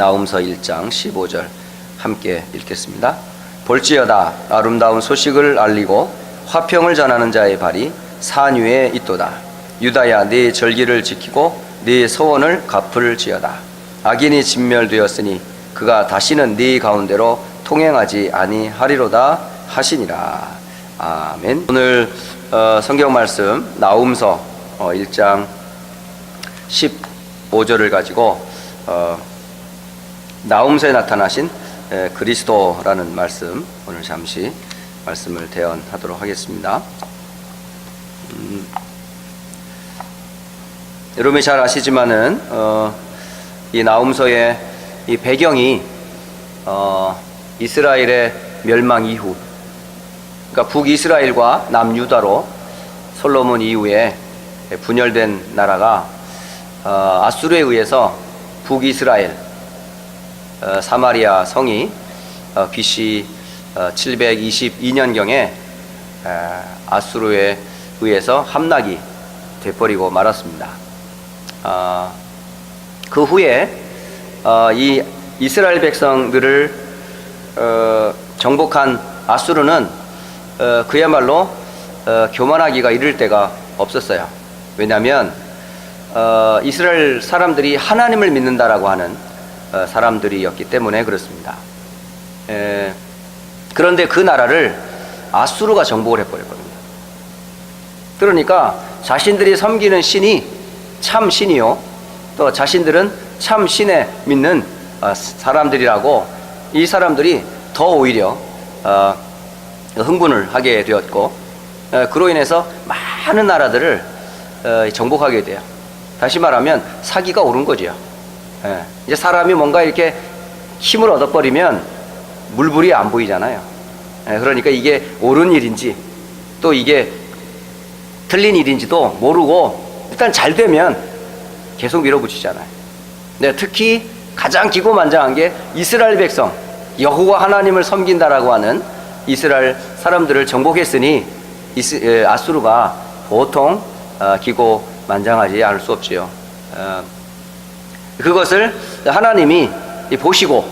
나훔서 1장 15절 함께 읽겠습니다. 볼지어다 아름다운 소식을 알리고 화평을 전하는 자의 발이 산 위에 있도다. 유다야 네 절기를 지키고 네 서원을 갚을지어다. 악인이 진멸되었으니 그가 다시는 네 가운데로 통행하지 아니하리로다 하시니라. 아멘. 오늘 성경 말씀 나훔서 1장 15절을 가지고 나훔서에 나타나신 그리스도라는 말씀, 오늘 잠시 말씀을 대언하도록 하겠습니다. 여러분이 잘 아시지만은 이 나훔서의 이 배경이 이스라엘의 멸망 이후, 그러니까 북이스라엘과 남유다로 솔로몬 이후에 분열된 나라가 아수르에 의해서 북이스라엘 사마리아 성이 BC 722년경에 아수르에 의해서 함락이 돼버리고 말았습니다. 그 후에 이 이스라엘 백성들을 정복한 아수르는 그야말로 교만하기가 이를 데가 없었어요. 왜냐하면 이스라엘 사람들이 하나님을 믿는다라고 하는 사람들이었기 때문에 그렇습니다. 그런데 그 나라를 아수르가 정복을 해버렸거든요. 그러니까 자신들이 섬기는 신이 참 신이요, 또 자신들은 참 신에 믿는 사람들이라고 이 사람들이 더 오히려 흥분을 하게 되었고, 그로 인해서 많은 나라들을 정복하게 돼요. 다시 말하면 사기가 오른 거죠. 이제 사람이 뭔가 이렇게 힘을 얻어버리면 물불이 안 보이잖아요. 그러니까 이게 옳은 일인지 또 이게 틀린 일인지도 모르고 일단 잘 되면 계속 밀어붙이잖아요. 특히 가장 기고만장한 게 이스라엘 백성, 여호와 하나님을 섬긴다라고 하는 이스라엘 사람들을 정복했으니 아수르가 보통 기고만장하지 않을 수 없지요. 그것을 하나님이 보시고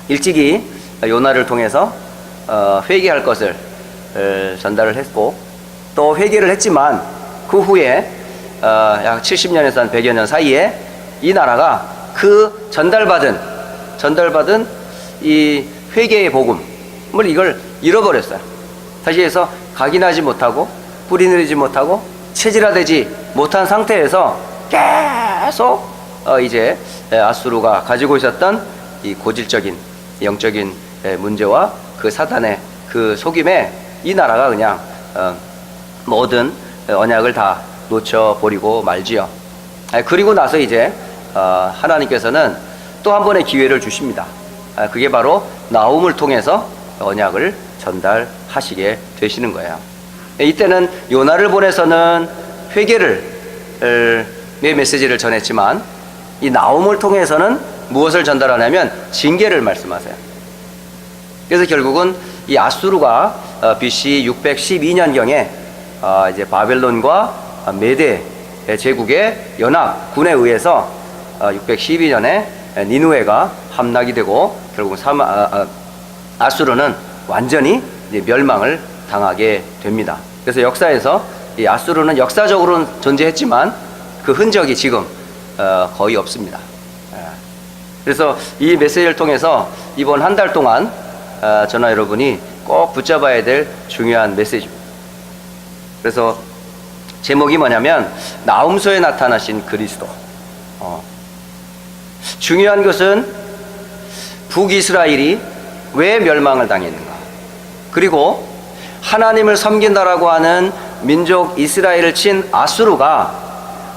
일찍이 요나를 통해서 회개할 것을 전달을 했고, 또 회개를 했지만 그 후에 약 70년에서 한 100여 년 사이에 이 나라가 그 전달받은 이 회개의 복음을 이걸 잃어버렸어요. 다시 해서 각인하지 못하고 뿌리 내리지 못하고 체질화되지 못한 상태에서 계속 이제 아수르가 가지고 있었던 이 고질적인 영적인 문제와 그 사단의 그 속임에 이 나라가 그냥 모든 언약을 다 놓쳐버리고 말지요. 그리고 나서 이제 하나님께서는 또 한 번의 기회를 주십니다. 그게 바로 나훔을 통해서 언약을 전달하시게 되시는 거예요. 이때는 요나를 보내서는 회개를 메시지를 전했지만 이 나훔을 통해서는 무엇을 전달하냐면 징계를 말씀하세요. 그래서 결국은 이 아수르가 BC 612년경에 이제 바벨론과 메대 제국의 연합군에 의해서 612년에 니느웨가 함락이 되고 결국 아수르는 완전히 이제 멸망을 당하게 됩니다. 그래서 역사에서 이 아수르는 역사적으로는 존재했지만 그 흔적이 지금 거의 없습니다. 그래서 이 메시지를 통해서 이번 한 달 동안 저나 여러분이 꼭 붙잡아야 될 중요한 메시지입니다. 그래서 제목이 뭐냐면 나훔서에 나타나신 그리스도. 중요한 것은 북이스라엘이 왜 멸망을 당했는가, 그리고 하나님을 섬긴다라고 하는 민족 이스라엘을 친 아수르가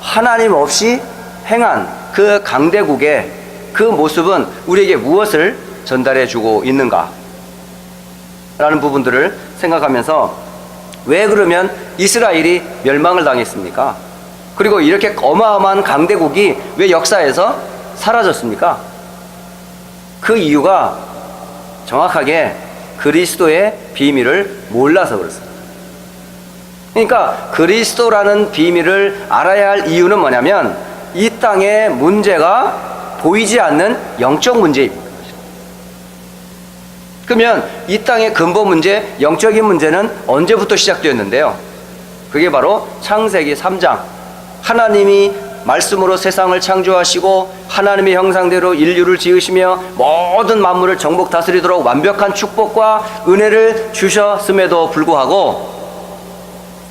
하나님 없이 행한 그 강대국의 그 모습은 우리에게 무엇을 전달해 주고 있는가 라는 부분들을 생각하면서, 왜 그러면 이스라엘이 멸망을 당했습니까? 그리고 이렇게 어마어마한 강대국이 왜 역사에서 사라졌습니까? 그 이유가 정확하게 그리스도의 비밀을 몰라서 그렇습니다. 그러니까 그리스도라는 비밀을 알아야 할 이유는 뭐냐면 이 땅의 문제가 보이지 않는 영적 문제입니다. 그러면 이 땅의 근본 문제, 영적인 문제는 언제부터 시작되었는데요? 그게 바로 창세기 3장. 하나님이 말씀으로 세상을 창조하시고 하나님의 형상대로 인류를 지으시며 모든 만물을 정복 다스리도록 완벽한 축복과 은혜를 주셨음에도 불구하고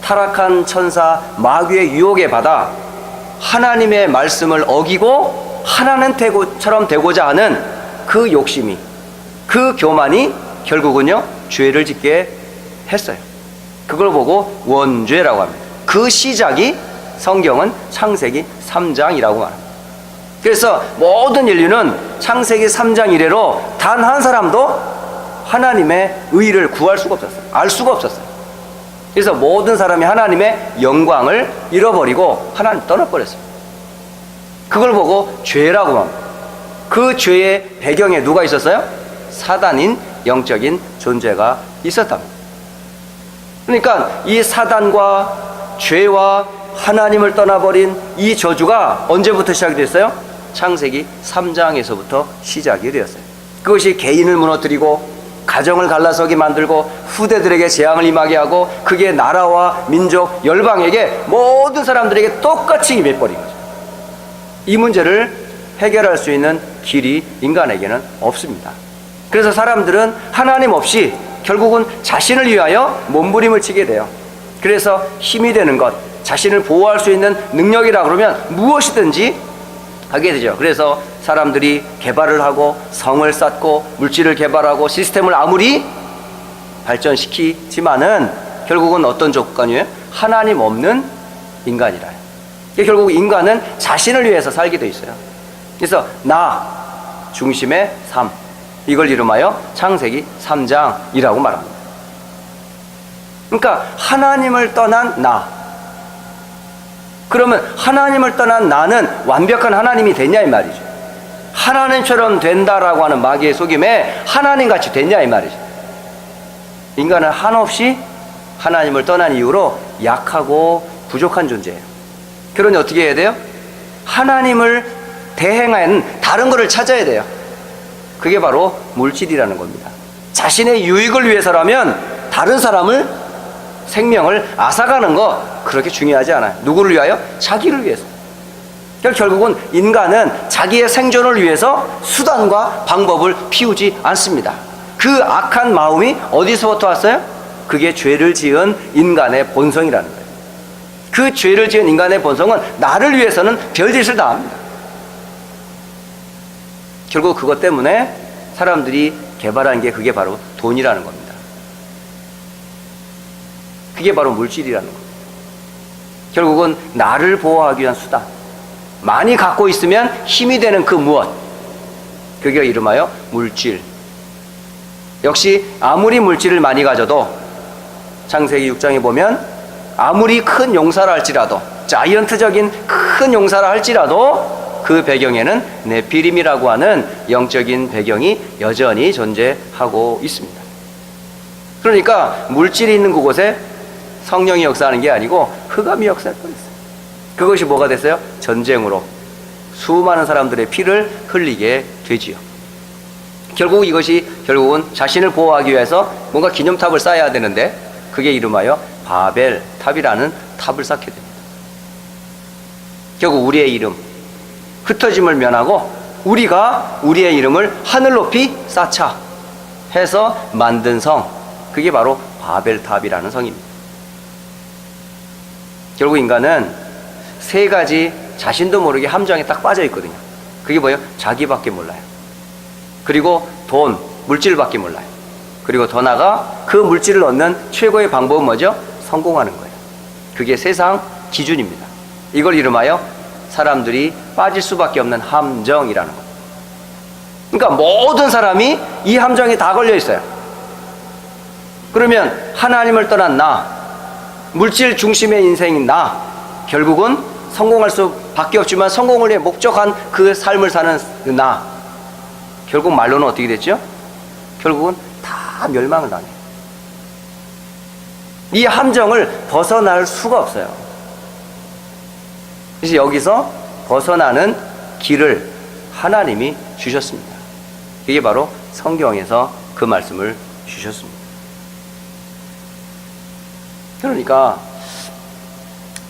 타락한 천사 마귀의 유혹에 받아 하나님의 말씀을 어기고 하나님처럼 되고자 하는 그 욕심이, 그 교만이 결국은요 죄를 짓게 했어요. 그걸 보고 원죄라고 합니다. 그 시작이 성경은 창세기 3장이라고 말합니다. 그래서 모든 인류는 창세기 3장 이래로 단 한 사람도 하나님의 의를 구할 수가 없었어요. 알 수가 없었어요. 그래서 모든 사람이 하나님의 영광을 잃어버리고 하나님 떠나버렸어요. 그걸 보고 죄라고 합니다. 그 죄의 배경에 누가 있었어요? 사단인 영적인 존재가 있었답니다. 그러니까 이 사단과 죄와 하나님을 떠나버린 이 저주가 언제부터 시작이 됐어요? 창세기 3장에서부터 시작이 되었어요. 그것이 개인을 무너뜨리고 가정을 갈라서게 만들고 후대들에게 재앙을 임하게 하고 그게 나라와 민족, 열방에게 모든 사람들에게 똑같이 임해버린 거죠. 이 문제를 해결할 수 있는 길이 인간에게는 없습니다. 그래서 사람들은 하나님 없이 결국은 자신을 위하여 몸부림을 치게 돼요. 그래서 힘이 되는 것, 자신을 보호할 수 있는 능력이라 그러면 무엇이든지 하게 되죠. 그래서 사람들이 개발을 하고 성을 쌓고 물질을 개발하고 시스템을 아무리 발전시키지만은 결국은 어떤 조건이에요? 하나님 없는 인간이라. 결국 인간은 자신을 위해서 살게 돼 있어요. 그래서 나 중심의 삶, 이걸 이름하여 창세기 3장이라고 말합니다. 그러니까 하나님을 떠난 나. 그러면 하나님을 떠난 나는 완벽한 하나님이 됐냐 이 말이죠. 하나님처럼 된다라고 하는 마귀의 속임에 하나님같이 됐냐 이 말이죠. 인간은 한없이 하나님을 떠난 이유로 약하고 부족한 존재예요. 그러니 어떻게 해야 돼요? 하나님을 대행하는 다른 것을 찾아야 돼요. 그게 바로 물질이라는 겁니다. 자신의 유익을 위해서라면 다른 사람을 생명을 앗아가는 거 그렇게 중요하지 않아요. 누구를 위하여? 자기를 위해서. 결국은 인간은 자기의 생존을 위해서 수단과 방법을 피우지 않습니다. 그 악한 마음이 어디서부터 왔어요? 그게 죄를 지은 인간의 본성이라는 거예요. 그 죄를 지은 인간의 본성은 나를 위해서는 별짓을 다 합니다. 결국 그것 때문에 사람들이 개발한 게 그게 바로 돈이라는 겁니다. 그게 바로 물질이라는 겁니다. 결국은 나를 보호하기 위한 수단, 많이 갖고 있으면 힘이 되는 그 무엇, 그게 이름하여 물질. 역시 아무리 물질을 많이 가져도 창세기 6장에 보면 아무리 큰 용사라 할지라도, 자이언트적인 큰 용사라 할지라도 그 배경에는 네피림이라고 하는 영적인 배경이 여전히 존재하고 있습니다. 그러니까 물질이 있는 그곳에 성령이 역사하는 게 아니고 흑암이 역사할 뻔했어요. 그것이 뭐가 됐어요? 전쟁으로 수많은 사람들의 피를 흘리게 되지요. 결국 이것이 결국은 자신을 보호하기 위해서 뭔가 기념탑을 쌓아야 되는데 그게 이름하여 바벨 탑이라는 탑을 쌓게 됩니다. 결국 우리의 이름 흩어짐을 면하고 우리가 우리의 이름을 하늘 높이 쌓자 해서 만든 성, 그게 바로 바벨 탑이라는 성입니다. 결국 인간은 세 가지 자신도 모르게 함정에 딱 빠져 있거든요. 그게 뭐예요? 자기밖에 몰라요. 그리고 돈, 물질밖에 몰라요. 그리고 더 나아가 그 물질을 얻는 최고의 방법은 뭐죠? 성공하는 거예요. 그게 세상 기준입니다. 이걸 이름하여 사람들이 빠질 수밖에 없는 함정이라는 거예요. 그러니까 모든 사람이 이 함정에 다 걸려 있어요. 그러면 하나님을 떠난 나, 물질 중심의 인생인 나, 결국은 성공할 수밖에 없지만 성공을 위해 목적한 그 삶을 사는 나, 결국 말로는 어떻게 됐죠? 결국은 다 멸망을 당해요. 이 함정을 벗어날 수가 없어요. 그래서 여기서 벗어나는 길을 하나님이 주셨습니다. 이게 바로 성경에서 그 말씀을 주셨습니다. 그러니까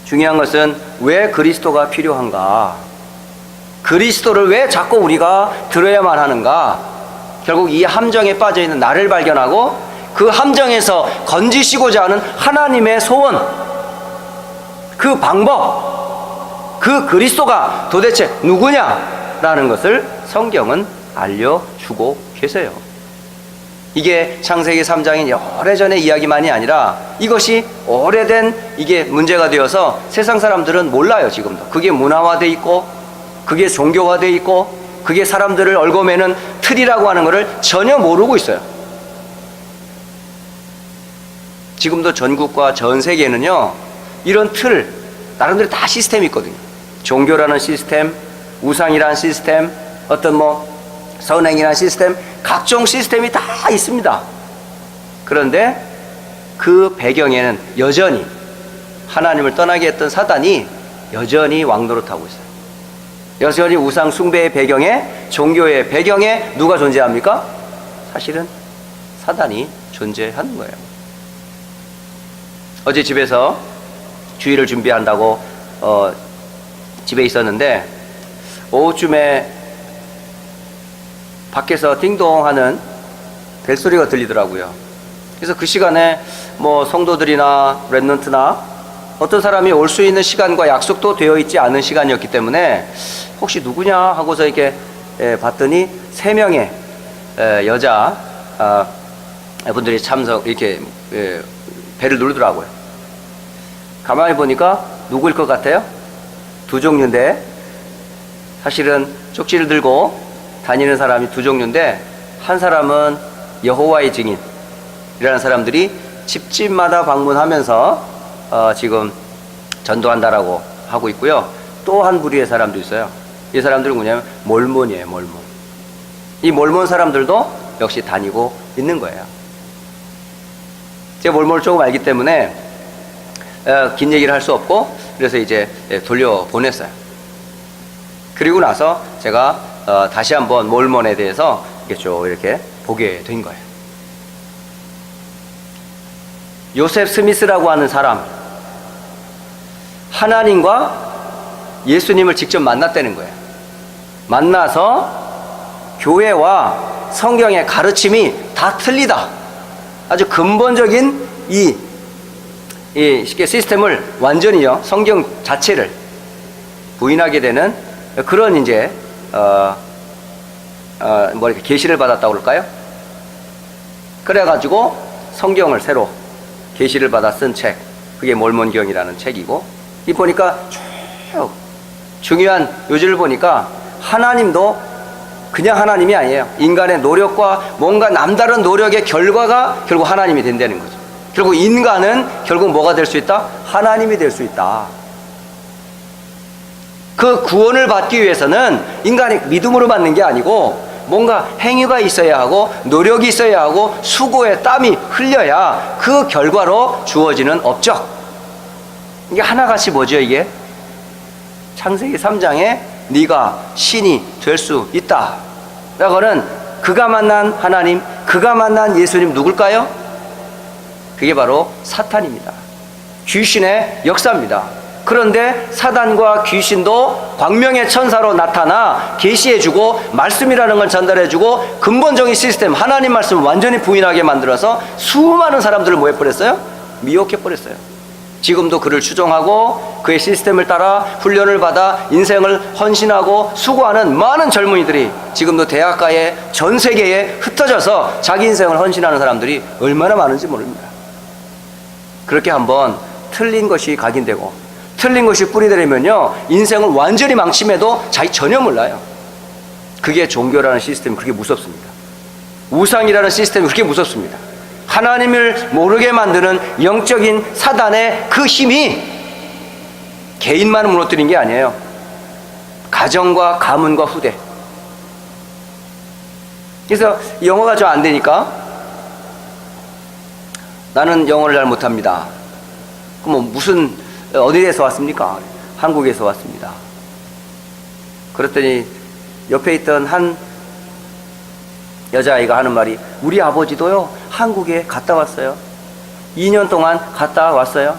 중요한 것은 왜 그리스도가 필요한가? 그리스도를 왜 자꾸 우리가 들어야만 하는가? 결국 이 함정에 빠져있는 나를 발견하고 그 함정에서 건지시고자 하는 하나님의 소원, 그 방법, 그 그리스도가 도대체 누구냐라는 것을 성경은 알려주고 계세요. 이게 창세기 3장인 오래전의 이야기만이 아니라 이것이 오래된 이게 문제가 되어서 세상 사람들은 몰라요. 지금도 그게 문화화돼 있고 그게 종교화돼 있고 그게 사람들을 얽어매는 틀이라고 하는 것을 전혀 모르고 있어요. 지금도 전국과 전 세계는요 이런 틀 나름대로 다 시스템이 있거든요. 종교라는 시스템, 우상이라는 시스템, 어떤 선행이라는 시스템, 각종 시스템이 다 있습니다. 그런데 그 배경에는 여전히 하나님을 떠나게 했던 사단이 여전히 왕노릇하고 있어요. 여전히 우상 숭배의 배경에, 종교의 배경에 누가 존재합니까? 사실은 사단이 존재하는 거예요. 어제 집에서 주일을 준비한다고 집에 있었는데 오후쯤에 밖에서 띵동하는 벨소리가 들리더라고요. 그래서 그 시간에 성도들이나 랩런트나 어떤 사람이 올 수 있는 시간과 약속도 되어 있지 않은 시간이었기 때문에 혹시 누구냐 하고서 이렇게 봤더니 3명의 여자 분들이 이렇게 배를 누르더라고요. 가만히 보니까 누구일 것 같아요? 2 종류인데 사실은 쪽지를 들고 다니는 사람이 2 종류인데 한 사람은 여호와의 증인이라는 사람들이 집집마다 방문하면서 지금 전도한다라고 하고 있고요. 또 한 부류의 사람도 있어요. 이 사람들은 뭐냐면 몰몬이에요. 몰몬. 이 몰몬 사람들도 역시 다니고 있는 거예요. 제가 몰몬을 조금 알기 때문에 긴 얘기를 할 수 없고 그래서 이제 돌려보냈어요. 그리고 나서 제가 다시 한번 몰몬에 대해서 이렇게 보게 된 거예요. 요셉 스미스라고 하는 사람, 하나님과 예수님을 직접 만났다는 거예요. 만나서 교회와 성경의 가르침이 다 틀리다. 아주 근본적인 이 시스템을 완전히요, 성경 자체를 부인하게 되는 그런 이제 이렇게 계시를 받았다고 그럴까요? 그래가지고 성경을 새로 계시를 받아 쓴 책, 그게 몰몬경이라는 책이고, 이 보니까 쭉 중요한 요지를 보니까 하나님도 그냥 하나님이 아니에요. 인간의 노력과 뭔가 남다른 노력의 결과가 결국 하나님이 된다는 거죠. 결국 인간은 결국 뭐가 될 수 있다? 하나님이 될 수 있다. 그 구원을 받기 위해서는 인간이 믿음으로 받는 게 아니고 뭔가 행위가 있어야 하고 노력이 있어야 하고 수고의 땀이 흘려야 그 결과로 주어지는 업적. 이게 하나같이 뭐죠 이게? 창세기 3장에 네가 신이 될 수 있다 라고는 그가 만난 하나님, 그가 만난 예수님 누굴까요? 그게 바로 사탄입니다. 귀신의 역사입니다. 그런데 사단과 귀신도 광명의 천사로 나타나 계시해주고 말씀이라는 걸 전달해주고 근본적인 시스템, 하나님 말씀을 완전히 부인하게 만들어서 수많은 사람들을 뭐 해버렸어요? 미혹해버렸어요. 지금도 그를 추종하고 그의 시스템을 따라 훈련을 받아 인생을 헌신하고 수고하는 많은 젊은이들이 지금도 대학가에 전 세계에 흩어져서 자기 인생을 헌신하는 사람들이 얼마나 많은지 모릅니다. 그렇게 한번 틀린 것이 각인되고 틀린 것이 뿌리되려면요 인생을 완전히 망침해도 자기 전혀 몰라요. 그게 종교라는 시스템이 그렇게 무섭습니다. 우상이라는 시스템이 그렇게 무섭습니다. 하나님을 모르게 만드는 영적인 사단의 그 힘이 개인만 무너뜨린 게 아니에요. 가정과 가문과 후대. 그래서 영어가 좀 안 되니까 나는 영어를 잘 못합니다. 그럼 어디에서 왔습니까? 한국에서 왔습니다. 그랬더니 옆에 있던 한 여자아이가 하는 말이, 우리 아버지도요 한국에 갔다 왔어요. 2년 동안 갔다 왔어요.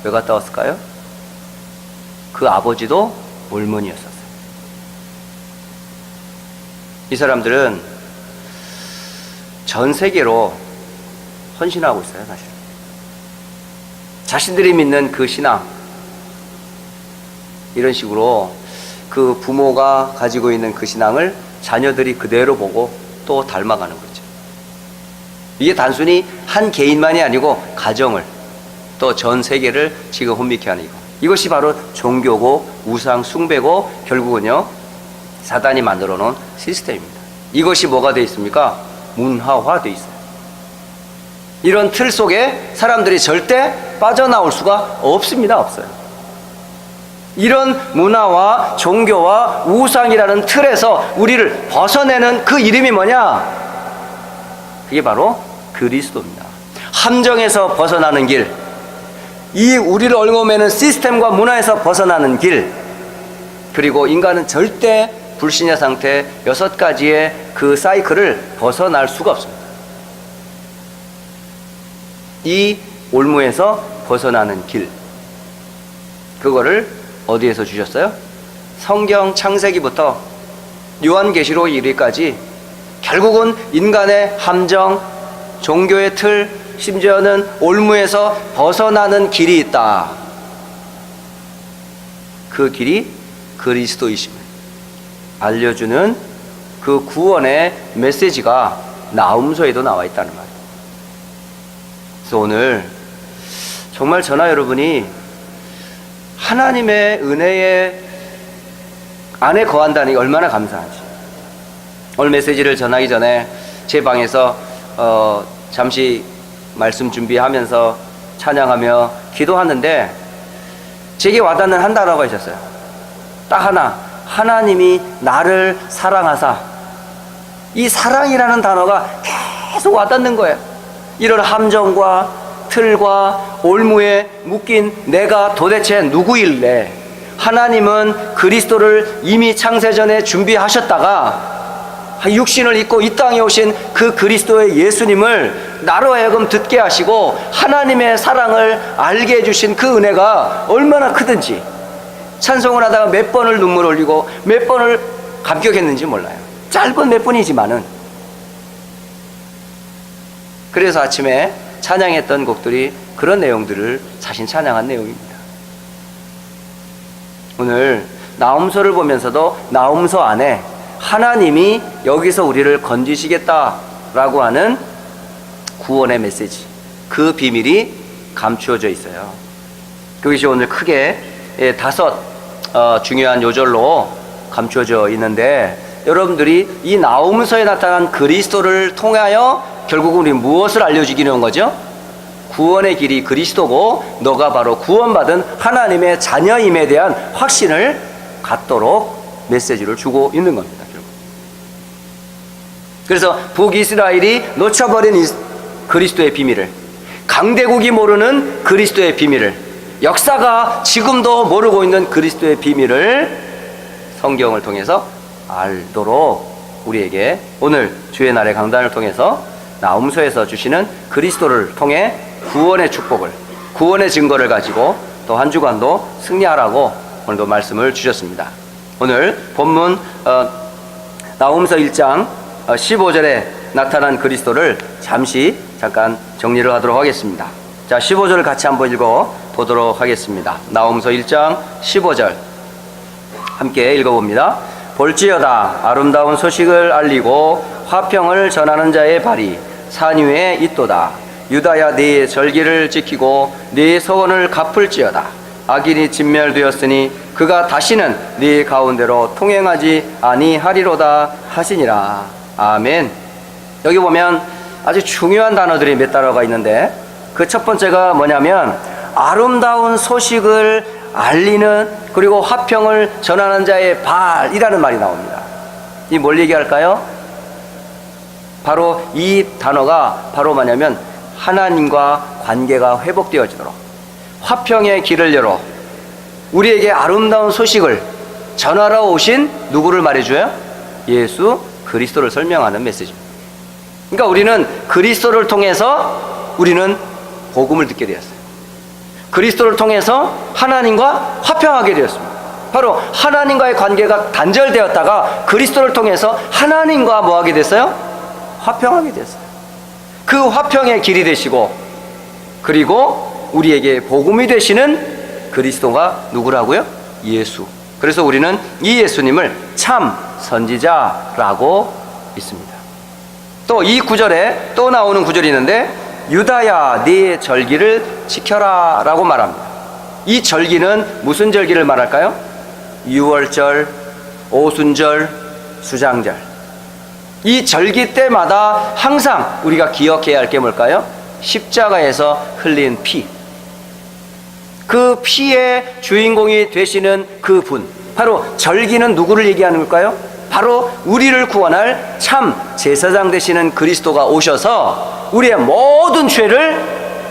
왜 갔다 왔을까요? 그 아버지도 몰몬이었었어요. 이 사람들은 전 세계로 헌신하고 있어요. 사실 자신들이 믿는 그 신앙, 이런 식으로 그 부모가 가지고 있는 그 신앙을 자녀들이 그대로 보고 또 닮아가는 거죠. 이게 단순히 한 개인만이 아니고 가정을, 또 전 세계를 지금 혼미케 하는 이것이 바로 종교고 우상 숭배고 결국은요 사단이 만들어 놓은 시스템입니다. 이것이 뭐가 되어 있습니까? 문화화되어 있어요. 이런 틀 속에 사람들이 절대 빠져나올 수가 없습니다. 없어요. 이런 문화와 종교와 우상이라는 틀에서 우리를 벗어내는 그 이름이 뭐냐? 그게 바로 그리스도입니다. 함정에서 벗어나는 길, 이 우리를 얽어매는 시스템과 문화에서 벗어나는 길, 그리고 인간은 절대 불신의 상태 6가지의 그 사이클을 벗어날 수가 없습니다. 이 올무에서 벗어나는 길, 그거를 어디에서 주셨어요? 성경 창세기부터 요한계시록 이르기까지 결국은 인간의 함정, 종교의 틀, 심지어는 올무에서 벗어나는 길이 있다. 그 길이 그리스도이심을 알려주는 그 구원의 메시지가 나훔서에도 나와 있다는 말이에요. 그래서 오늘 정말 저나 여러분이 하나님의 은혜의 안에 거한다는 게 얼마나 감사한지. 오늘 메시지를 전하기 전에 제 방에서 잠시 말씀 준비하면서 찬양하며 기도하는데 제게 와닿는 한 단어가 있었어요. 딱 하나. 하나님이 나를 사랑하사. 이 사랑이라는 단어가 계속 와닿는 거예요. 이런 함정과 틀과 올무에 묶인 내가 도대체 누구일래? 하나님은 그리스도를 이미 창세전에 준비하셨다가 육신을 입고 이 땅에 오신 그 그리스도의 예수님을 나로 하여금 듣게 하시고 하나님의 사랑을 알게 해주신 그 은혜가 얼마나 크든지 찬송을 하다가 몇 번을 눈물 흘리고 몇 번을 감격했는지 몰라요. 짧은 몇 분이지만은. 그래서 아침에 찬양했던 곡들이 그런 내용들을 자신 찬양한 내용입니다. 오늘 나훔서를 보면서도 나훔서 안에 하나님이 여기서 우리를 건지시겠다라고 하는 구원의 메시지, 그 비밀이 감추어져 있어요. 그것이 오늘 크게 5 중요한 요절로 감추어져 있는데, 여러분들이 이 나훔서에 나타난 그리스도를 통하여 결국 우리 무엇을 알려주기는 거죠? 구원의 길이 그리스도고 너가 바로 구원받은 하나님의 자녀임에 대한 확신을 갖도록 메시지를 주고 있는 겁니다. 그래서 북이스라엘이 놓쳐버린 그리스도의 비밀을, 강대국이 모르는 그리스도의 비밀을, 역사가 지금도 모르고 있는 그리스도의 비밀을 성경을 통해서 알도록 우리에게 오늘 주의 날의 강단을 통해서 나훔서에서 주시는 그리스도를 통해 구원의 축복을, 구원의 증거를 가지고 또 한 주간도 승리하라고 오늘도 말씀을 주셨습니다. 오늘 본문 나훔서 1장 15절에 나타난 그리스도를 잠깐 정리를 하도록 하겠습니다. 자, 15절을 같이 한번 읽어 보도록 하겠습니다. 나훔서 1장 15절 함께 읽어봅니다. 볼지어다 아름다운 소식을 알리고 화평을 전하는 자의 발이 산 위에 있도다. 유다야 네 절기를 지키고 네 서원을 갚을지어다. 악인이 진멸되었으니 그가 다시는 네 가운데로 통행하지 아니하리로다 하시니라. 아멘. 여기 보면 아주 중요한 단어들이 몇 단어가 있는데 그 첫 번째가 뭐냐면 아름다운 소식을 알리는, 그리고 화평을 전하는 자의 발이라는 말이 나옵니다. 이 뭘 얘기할까요? 바로 이 단어가 바로 뭐냐면 하나님과 관계가 회복되어지도록 화평의 길을 열어 우리에게 아름다운 소식을, 전하러 오신 누구를 말해줘요? 예수 그리스도를 설명하는 메시지입니다. 그러니까 우리는 그리스도를 통해서 우리는 복음을 듣게 되었어요. 그리스도를 통해서 하나님과 화평하게 되었습니다. 바로 하나님과의 관계가 단절되었다가 그리스도를 통해서 하나님과 뭐하게 됐어요? 화평하게 됐어요. 그 화평의 길이 되시고, 그리고 우리에게 복음이 되시는 그리스도가 누구라고요? 예수. 그래서 우리는 이 예수님을 참 선지자라고 믿습니다. 또 이 구절에 또 나오는 구절이 있는데, 유다야 네 절기를 지켜라 라고 말합니다. 이 절기는 무슨 절기를 말할까요? 유월절, 오순절, 수장절. 이 절기 때마다 항상 우리가 기억해야 할 게 뭘까요? 십자가에서 흘린 피. 그 피의 주인공이 되시는 그 분, 바로 절기는 누구를 얘기하는 걸까요? 바로 우리를 구원할 참 제사장 되시는 그리스도가 오셔서 우리의 모든 죄를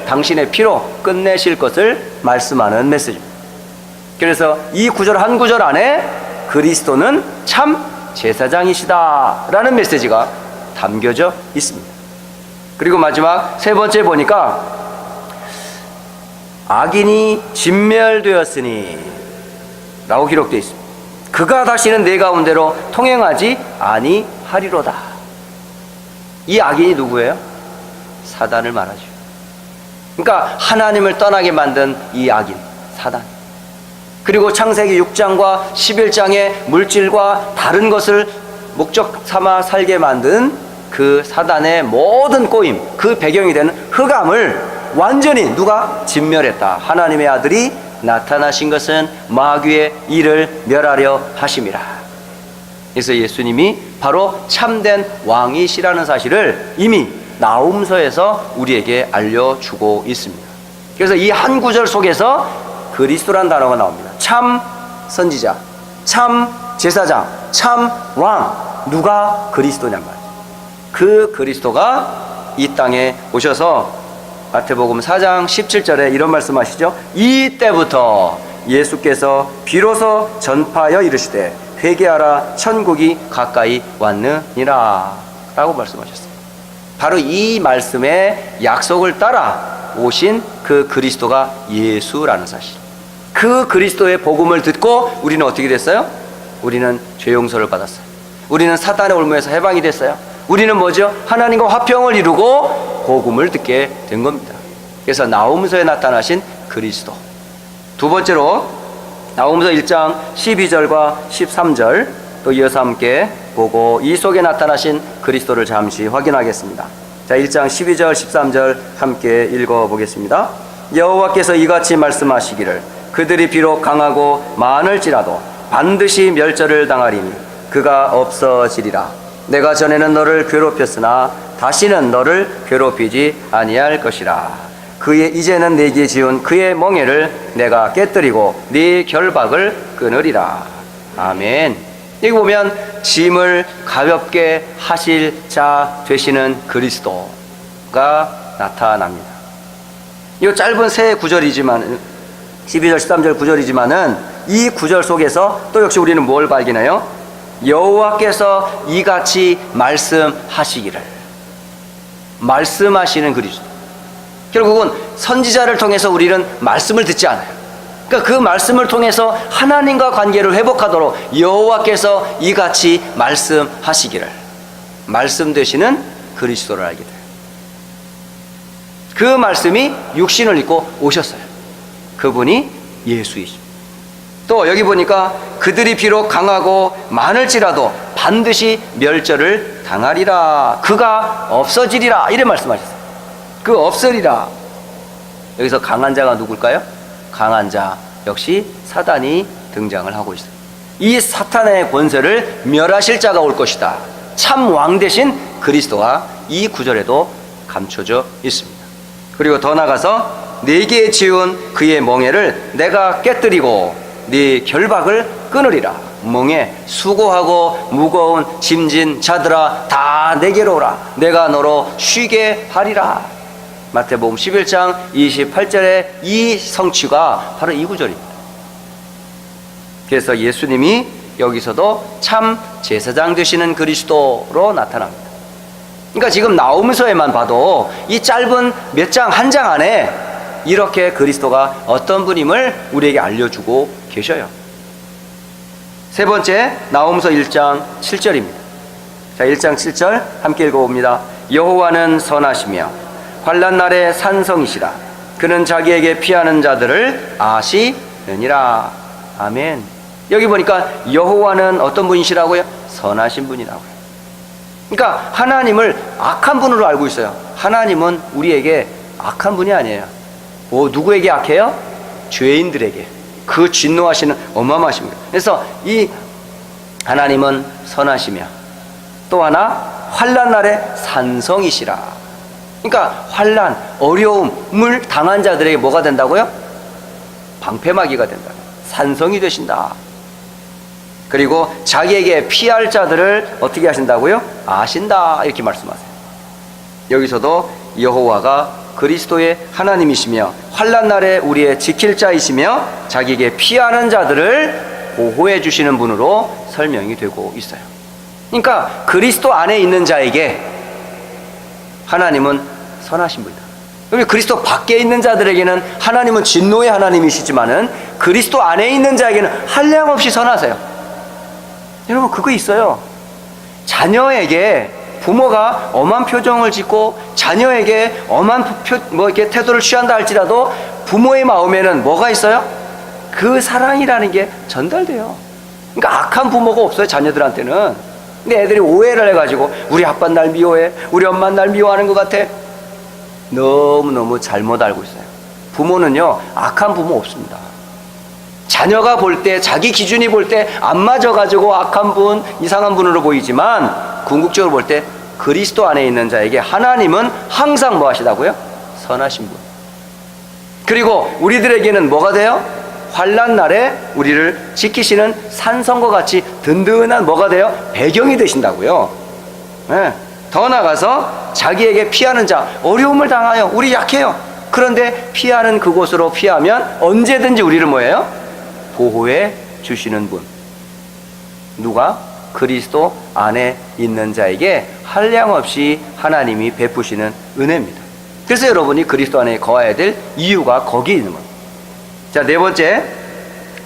당신의 피로 끝내실 것을 말씀하는 메시지입니다. 그래서 이 구절 한 구절 안에 그리스도는 참 제사장이시다라는 메시지가 담겨져 있습니다. 그리고 마지막 세 번째 보니까 악인이 진멸되었으니 라고 기록되어 있습니다. 그가 다시는 내 가운데로 통행하지 아니하리로다. 이 악인이 누구예요? 사단을 말하죠. 그러니까 하나님을 떠나게 만든 이 악인 사단, 그리고 창세기 6장과 11장의 물질과 다른 것을 목적 삼아 살게 만든 그 사단의 모든 꼬임, 그 배경이 되는 흑암을 완전히 누가 진멸했다. 하나님의 아들이 나타나신 것은 마귀의 일을 멸하려 하심이라. 그래서 예수님이 바로 참된 왕이시라는 사실을 이미 나홈서에서 우리에게 알려주고 있습니다. 그래서 이 한 구절 속에서 그리스도란 단어가 나옵니다. 참 선지자, 참 제사장, 참 왕. 누가 그리스도냔 말이에요. 그 그리스도가 이 땅에 오셔서 마태복음 4장 17절에 이런 말씀하시죠. 이때부터 예수께서 비로소 전파하여 이르시되 회개하라 천국이 가까이 왔느니라 라고 말씀하셨어요. 바로 이 말씀의 약속을 따라 오신 그 그리스도가 예수라는 사실. 그 그리스도의 복음을 듣고 우리는 어떻게 됐어요? 우리는 죄 용서를 받았어요. 우리는 사탄의 올무에서 해방이 됐어요. 우리는 뭐죠? 하나님과 화평을 이루고 복음을 듣게 된 겁니다. 그래서 나홈서에 나타나신 그리스도. 두 번째로 나홈서 1장 12절과 13절 또 이어서 함께 보고 이 속에 나타나신 그리스도를 잠시 확인하겠습니다. 자, 1장 12절 13절 함께 읽어보겠습니다. 여호와께서 이같이 말씀하시기를 그들이 비록 강하고 많을지라도 반드시 멸절을 당하리니 그가 없어지리라. 내가 전에는 너를 괴롭혔으나 다시는 너를 괴롭히지 아니할 것이라. 그의 이제는 내게 지은 그의 멍에를 내가 깨뜨리고 네 결박을 끊으리라. 아멘. 여기 보면 짐을 가볍게 하실 자 되시는 그리스도가 나타납니다. 이 짧은 세 구절이지만 12절 13절 구절이지만은 이 구절 속에서 또 역시 우리는 뭘 발견해요? 여호와께서 이같이 말씀하시기를. 말씀하시는 그리스도. 결국은 선지자를 통해서 우리는 말씀을 듣지 않아요. 그러니까 그 말씀을 통해서 하나님과 관계를 회복하도록 여호와께서 이같이 말씀하시기를. 말씀 되시는 그리스도를 알게 돼요. 그 말씀이 육신을 입고 오셨어요. 그분이 예수이십니다. 또 여기 보니까 그들이 비록 강하고 많을지라도 반드시 멸절을 당하리라. 그가 없어지리라. 이래 말씀하셨어요. 그 없으리라. 여기서 강한 자가 누굴까요? 강한 자 역시 사단이 등장을 하고 있어요. 이 사탄의 권세를 멸하실 자가 올 것이다. 참 왕 대신 그리스도가 이 구절에도 감춰져 있습니다. 그리고 더 나가서 네게 지은 그의 멍에를 내가 깨뜨리고 네 결박을 끊으리라. 멍에 수고하고 무거운 짐진 자들아 다 내게로 오라. 내가 너로 쉬게 하리라. 마태복음 11장 28절의 이 성취가 바로 이 구절입니다. 그래서 예수님이 여기서도 참 제사장 되시는 그리스도로 나타납니다. 그러니까 지금 나홈서에만 봐도 이 짧은 몇 장, 한 장 안에 이렇게 그리스도가 어떤 분임을 우리에게 알려주고 계셔요. 세 번째, 나홈서 1장 7절입니다. 자, 1장 7절 함께 읽어봅니다. 여호와는 선하시며 환난 날에 산성이시라. 그는 자기에게 피하는 자들을 아시느니라. 아멘. 여기 보니까 여호와는 어떤 분이시라고요? 선하신 분이라고요. 그러니까 하나님을 악한 분으로 알고 있어요. 하나님은 우리에게 악한 분이 아니에요. 누구에게 악해요? 죄인들에게. 그 진노하시는 어마어마하신 거예요. 그래서 이 하나님은 선하시며 또 하나 환난 날에 산성이시라. 그러니까 환난, 어려움을 당한 자들에게 뭐가 된다고요? 방패막이가 된다. 산성이 되신다. 그리고 자기에게 피할 자들을 어떻게 하신다고요? 아신다. 이렇게 말씀하세요. 여기서도 여호와가 그리스도의 하나님이시며 환난 날에 우리의 지킬 자이시며 자기에게 피하는 자들을 보호해 주시는 분으로 설명이 되고 있어요. 그러니까 그리스도 안에 있는 자에게 하나님은 선하신 분이다. 그리고 그리스도 밖에 있는 자들에게는 하나님은 진노의 하나님이시지만은 그리스도 안에 있는 자에게는 한량없이 선하세요. 여러분, 그거 있어요. 자녀에게 부모가 엄한 표정을 짓고 자녀에게 엄한 이렇게 태도를 취한다 할지라도 부모의 마음에는 뭐가 있어요? 그 사랑이라는 게 전달돼요. 그러니까 악한 부모가 없어요, 자녀들한테는. 근데 애들이 오해를 해가지고 우리 아빠는 날 미워해, 우리 엄마는 날 미워하는 것 같아. 너무너무 잘못 알고 있어요. 부모는요, 악한 부모 없습니다. 자녀가 볼 때, 자기 기준이 볼 때 안 맞아가지고 악한 분, 이상한 분으로 보이지만 궁극적으로 볼 때 그리스도 안에 있는 자에게 하나님은 항상 뭐 하시다고요? 선하신 분. 그리고 우리들에게는 뭐가 돼요? 환난 날에 우리를 지키시는 산성과 같이 든든한 뭐가 돼요? 배경이 되신다고요. 네. 더 나아가서 자기에게 피하는 자, 어려움을 당하여 우리 약해요. 그런데 피하는 그곳으로 피하면 언제든지 우리를 뭐예요? 보호해 주시는 분. 누가? 그리스도 안에 있는 자에게 한량없이 하나님이 베푸시는 은혜입니다. 그래서 여러분이 그리스도 안에 거해야 될 이유가 거기에 있는 겁니다. 자, 네 번째,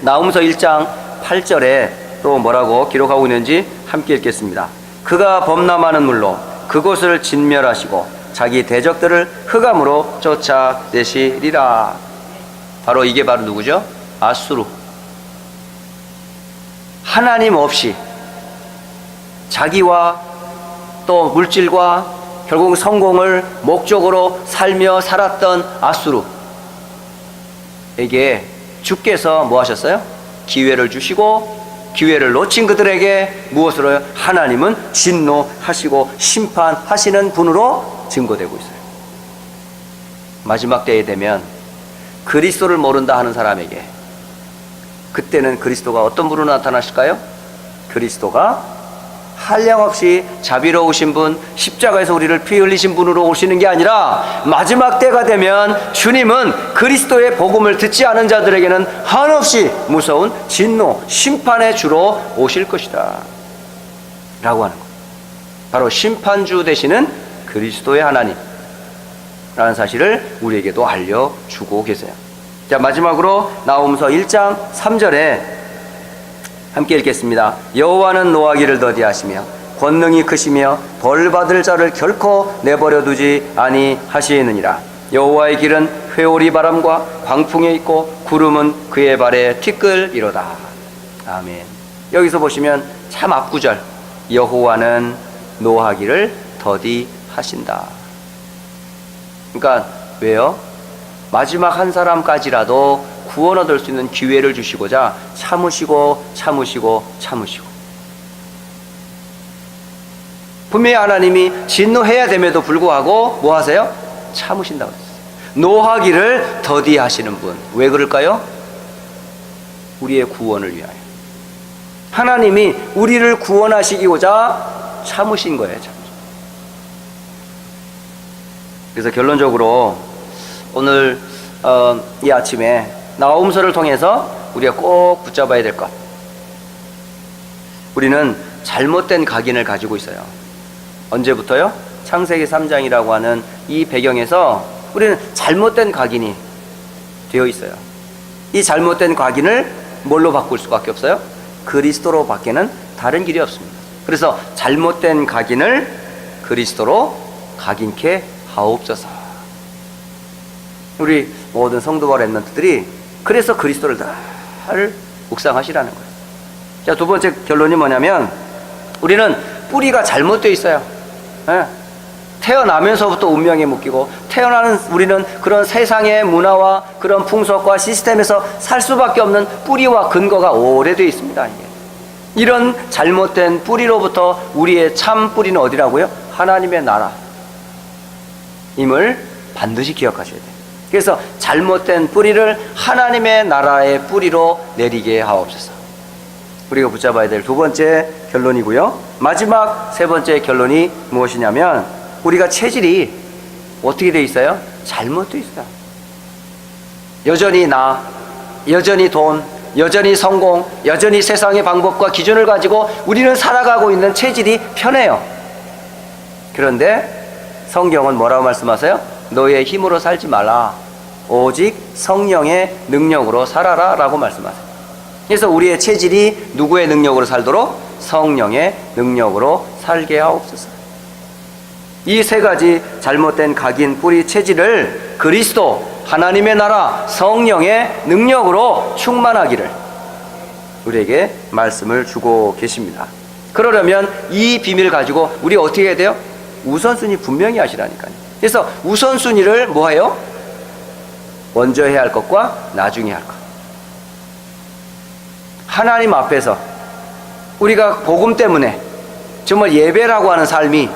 나홈서 1장 8절에 또 뭐라고 기록하고 있는지 함께 읽겠습니다. 그가 범람하는 물로 그곳을 진멸하시고 자기 대적들을 흑암으로 쫓아내시리라. 바로 이게 바로 누구죠? 아수르. 하나님 없이 자기와 또 물질과 결국 성공을 목적으로 살며 살았던 아수르에게 주께서 뭐 하셨어요? 기회를 주시고 기회를 놓친 그들에게 무엇으로요? 하나님은 진노하시고 심판하시는 분으로 증거되고 있어요. 마지막 때에 되면 그리스도를 모른다 하는 사람에게 그때는 그리스도가 어떤 분으로 나타나실까요? 그리스도가 한량없이 자비로우신 분, 십자가에서 우리를 피 흘리신 분으로 오시는 게 아니라 마지막 때가 되면 주님은 그리스도의 복음을 듣지 않은 자들에게는 한없이 무서운 진노, 심판의 주로 오실 것이다 라고 하는 거예요. 바로 심판주 되시는 그리스도의 하나님 라는 사실을 우리에게도 알려주고 계세요. 자, 마지막으로 나홈서 1장 3절에 함께 읽겠습니다. 여호와는 노하기를 더디하시며 권능이 크시며 벌받을 자를 결코 내버려 두지 아니하시느니라. 여호와의 길은 회오리 바람과 광풍에 있고 구름은 그의 발에 티끌이로다. 아멘. 여기서 보시면 참 앞구절, 여호와는 노하기를 더디하신다. 그러니까 왜요? 마지막 한 사람까지라도 구원 얻을 수 있는 기회를 주시고자 참으시고 분명히 하나님이 진노해야 됨에도 불구하고 뭐 하세요? 참으신다고 했어요. 노하기를 더디하시는 분. 왜 그럴까요? 우리의 구원을 위하여. 하나님이 우리를 구원하시고자 참으신 거예요. 그래서 결론적으로 오늘 이 아침에 나홈서를 통해서 우리가 꼭 붙잡아야 될 것, 우리는 잘못된 각인을 가지고 있어요. 언제부터요? 창세기 3장이라고 하는 이 배경에서 우리는 잘못된 각인이 되어 있어요. 이 잘못된 각인을 뭘로 바꿀 수밖에 없어요? 그리스도로 밖에는 다른 길이 없습니다. 그래서 잘못된 각인을 그리스도로 각인케 하옵소서. 우리 모든 성도와 렘넌트들이 그래서 그리스도를 늘 묵상하시라는 거예요. 자, 두 번째 결론이 뭐냐면 우리는 뿌리가 잘못되어 있어요. 예. 태어나면서부터 운명에 묶이고 태어나는 우리는 그런 세상의 문화와 그런 풍속과 시스템에서 살 수밖에 없는 뿌리와 근거가 오래되어 있습니다. 이런 잘못된 뿌리로부터 우리의 참 뿌리는 어디라고요? 하나님의 나라임을 반드시 기억하셔야 돼요. 그래서 잘못된 뿌리를 하나님의 나라의 뿌리로 내리게 하옵소서. 우리가 붙잡아야 될 두 번째 결론이고요. 마지막 세 번째 결론이 무엇이냐면 우리가 체질이 어떻게 돼 있어요? 잘못돼 있어요. 여전히 나, 여전히 돈, 여전히 성공, 여전히 세상의 방법과 기준을 가지고 우리는 살아가고 있는 체질이 편해요. 그런데 성경은 뭐라고 말씀하세요? 너의 힘으로 살지 말라. 오직 성령의 능력으로 살아라 라고 말씀하세요. 그래서 우리의 체질이 누구의 능력으로 살도록? 성령의 능력으로 살게 하옵소서. 이 세 가지 잘못된 각인 뿌리 체질을 그리스도, 하나님의 나라, 성령의 능력으로 충만하기를 우리에게 말씀을 주고 계십니다. 그러려면 이 비밀을 가지고 우리 어떻게 해야 돼요? 우선순위 분명히 하시라니까요. 그래서 우선순위를 뭐예요? 먼저 해야 할 것과 나중에 할 것. 하나님 앞에서 우리가 복음 때문에 정말 예배라고 하는 삶이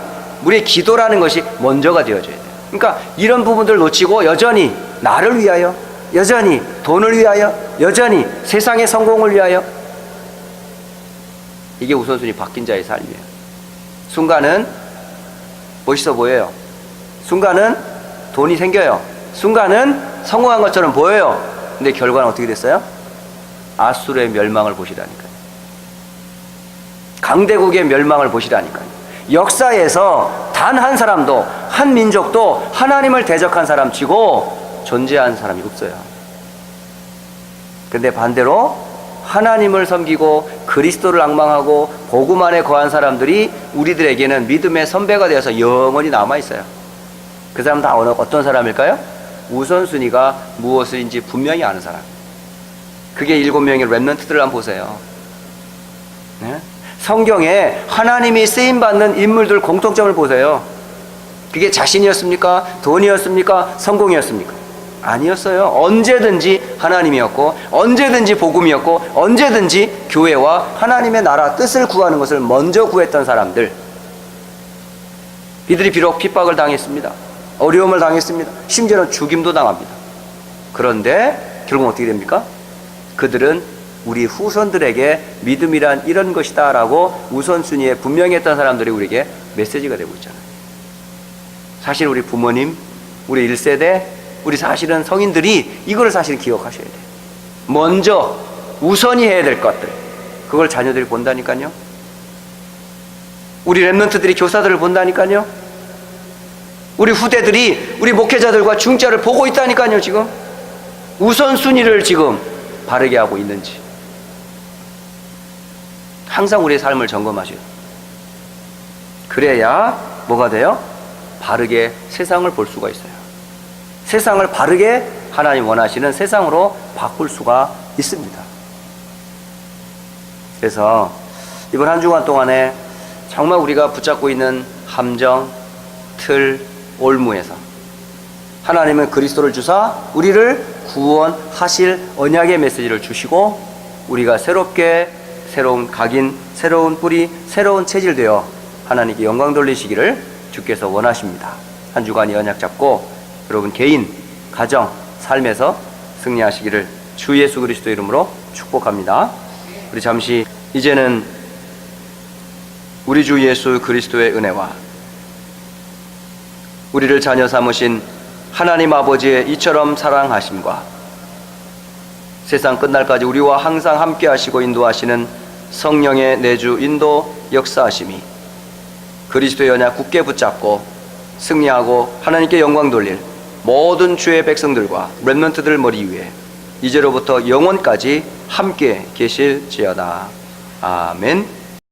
우리의 기도라는 것이 먼저가 되어져야 돼요. 그러니까 이런 부분들 놓치고 여전히 나를 위하여, 여전히 돈을 위하여, 여전히 세상의 성공을 위하여, 이게 우선순위 바뀐 자의 삶이에요. 순간은 멋있어 보여요. 순간은 돈이 생겨요. 순간은 성공한 것처럼 보여요. 근데 결과는 어떻게 됐어요? 아수르의 멸망을 보시라니까요. 강대국의 멸망을 보시라니까요. 역사에서 단 한 사람도, 한 민족도 하나님을 대적한 사람 치고 존재한 사람이 없어요. 근데 반대로 하나님을 섬기고 그리스도를 앙망하고 복음 안에 거한 사람들이 우리들에게는 믿음의 선배가 되어서 영원히 남아있어요. 그 사람 다 어떤 사람일까요? 우선순위가 무엇인지 분명히 아는 사람. 그게 7명의 렘넌트들을 한번 보세요. 네? 성경에 하나님이 쓰임받는 인물들 공통점을 보세요. 그게 자신이었습니까? 돈이었습니까? 성공이었습니까? 아니었어요. 언제든지 하나님이었고, 언제든지 복음이었고, 언제든지 교회와 하나님의 나라 뜻을 구하는 것을 먼저 구했던 사람들. 이들이 비록 핍박을 당했습니다. 어려움을 당했습니다. 심지어는 죽임도 당합니다. 그런데 결국 어떻게 됩니까? 그들은 우리 후손들에게 믿음이란 이런 것이다 라고 우선순위에 분명히 했던 사람들이 우리에게 메시지가 되고 있잖아요. 사실 우리 부모님, 우리 1세대, 우리 사실은 성인들이 이거를 사실 기억하셔야 돼요. 먼저 우선이 해야 될 것들, 그걸 자녀들이 본다니까요. 우리 렘넌트들이 교사들을 본다니까요. 우리 후대들이 우리 목회자들과 중자를 보고 있다니까요. 지금 우선순위를 지금 바르게 하고 있는지 항상 우리의 삶을 점검하셔요. 그래야 뭐가 돼요? 바르게 세상을 볼 수가 있어요. 세상을 바르게 하나님 원하시는 세상으로 바꿀 수가 있습니다. 그래서 이번 한 주간 동안에 정말 우리가 붙잡고 있는 함정, 틀, 올무에서 하나님은 그리스도를 주사 우리를 구원하실 언약의 메시지를 주시고 우리가 새롭게 새로운 각인, 새로운 뿌리, 새로운 체질 되어 하나님께 영광 돌리시기를 주께서 원하십니다. 한 주간 이 언약 잡고 여러분 개인, 가정, 삶에서 승리하시기를 주 예수 그리스도 이름으로 축복합니다. 우리 잠시 이제는 우리 주 예수 그리스도의 은혜와 우리를 자녀 삼으신 하나님 아버지의 이처럼 사랑하심과 세상 끝날까지 우리와 항상 함께 하시고 인도하시는 성령의 내주 인도 역사하심이 그리스도의 언약 굳게 붙잡고 승리하고 하나님께 영광 돌릴 모든 주의 백성들과 렘넌트들 머리 위에 이제로부터 영원까지 함께 계실지어다. 아멘.